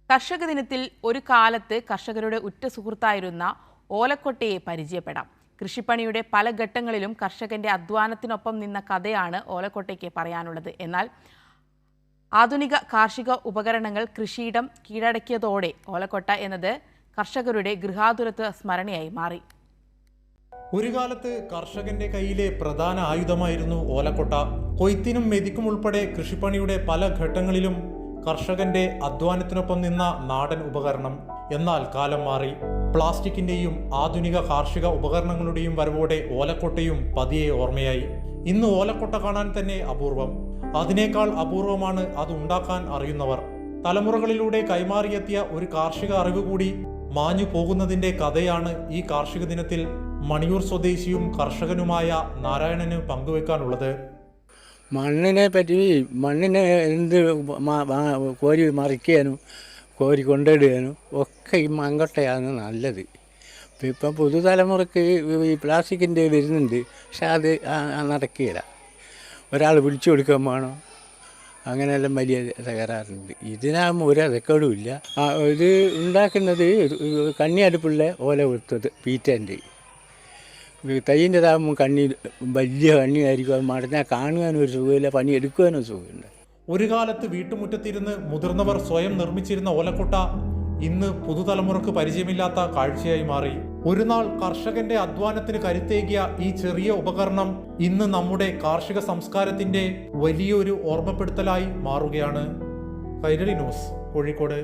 കർഷക ദിനത്തിൽ ഒരു കാലത്ത് കർഷകരുടെ ഉറ്റ സുഹൃത്തായിരുന്ന ഓലക്കൊട്ടയെ പരിചയപ്പെടാം. കൃഷിപ്പണിയുടെ പല ഘട്ടങ്ങളിലും കർഷകന്റെ അധ്വാനത്തിനൊപ്പം നിന്ന കഥയാണ് ഓലക്കൊട്ടയ്ക്ക് പറയാനുള്ളത്. എന്നാൽ ആധുനിക കാർഷിക ഉപകരണങ്ങൾ കൃഷിയിടം കീഴടക്കിയതോടെ ഓലക്കൊട്ട എന്നത് കർഷകരുടെ ഗൃഹാതുരത്വ സ്മരണയായി മാറി. ഒരു കാലത്ത് കർഷകന്റെ കയ്യിലെ പ്രധാന ആയുധമായിരുന്നു ഓലക്കൊട്ട. കൊയ്ത്തിനും മെതിക്കും ഉൾപ്പെടെ കൃഷിപ്പണിയുടെ പല ഘട്ടങ്ങളിലും കർഷകന്റെ അധ്വാനത്തിനൊപ്പം നിന്ന നാടൻ ഉപകരണം. എന്നാൽ കാലം മാറി. പ്ലാസ്റ്റിക്കിന്റെയും ആധുനിക കാർഷിക ഉപകരണങ്ങളുടെയും വരവോടെ ഓലക്കൊട്ടയും പതിയെ ഓർമ്മയായി. ഇന്ന് ഓലക്കൊട്ട കാണാൻ തന്നെ അപൂർവം. അതിനേക്കാൾ അപൂർവമാണ് അത് ഉണ്ടാക്കാൻ അറിയുന്നവർ. തലമുറകളിലൂടെ കൈമാറിയെത്തിയ ഒരു കാർഷിക അറിവ് കൂടി മാഞ്ഞു പോകുന്നതിന്റെ കഥയാണ് ഈ കാർഷിക ദിനത്തിൽ മണിയൂർ സ്വദേശിയും കർഷകനുമായ നാരായണന് പങ്കുവെക്കാനുള്ളത്. മണ്ണിനെ എന്ത് കോരി മറിക്കാനും കോരി കൊണ്ടിടാനും ഒക്കെ ഈ മൺകൊട്ടയാണ് നല്ലത്. ഇപ്പം പുതുതലമുറക്ക് ഈ പ്ലാസ്റ്റിക്കിൻ്റെ വരുന്നുണ്ട്, പക്ഷെ അത് നടക്കുകയില്ല. ഒരാൾ വിളിച്ചു കൊടുക്കാൻ വേണം, അങ്ങനെയെല്ലാം വലിയ തകരാറുണ്ട്. ഇതിനാകുമ്പോൾ ഒരു റെക്കോർഡും ഇല്ല. ഇത് ഉണ്ടാക്കുന്നത് കണ്ണിയടുപ്പുള്ള ഓല കൊടുത്തത് പീറ്റൻ്റെ തൈൻ്റെതാകുമ്പോൾ വലിയ കണ്ണിയായിരിക്കും. അത് മടഞ്ഞാൽ കാണുവാനും ഒരു സുഖമില്ല, പണിയെടുക്കുവാനും സുഖമില്ല. ഒരു കാലത്ത് വീട്ടുമുറ്റത്തിരുന്ന് മുതിർന്നവർ സ്വയം നിർമ്മിച്ചിരുന്ന ഓലക്കൊട്ട ഇന്ന് പുതുതലമുറക്ക് പരിചയമില്ലാത്ത കാഴ്ചയായി മാറി. ഒരു നാൾ കർഷകന്റെ അധ്വാനത്തിന് കരുത്തേകിയ ഈ ചെറിയ ഉപകരണം ഇന്ന് നമ്മുടെ കാർഷിക സംസ്കാരത്തിന്റെ വലിയൊരു ഓർമ്മപ്പെടുത്തലായി മാറുകയാണ്. കൈരളി ന്യൂസ്, കോഴിക്കോട്.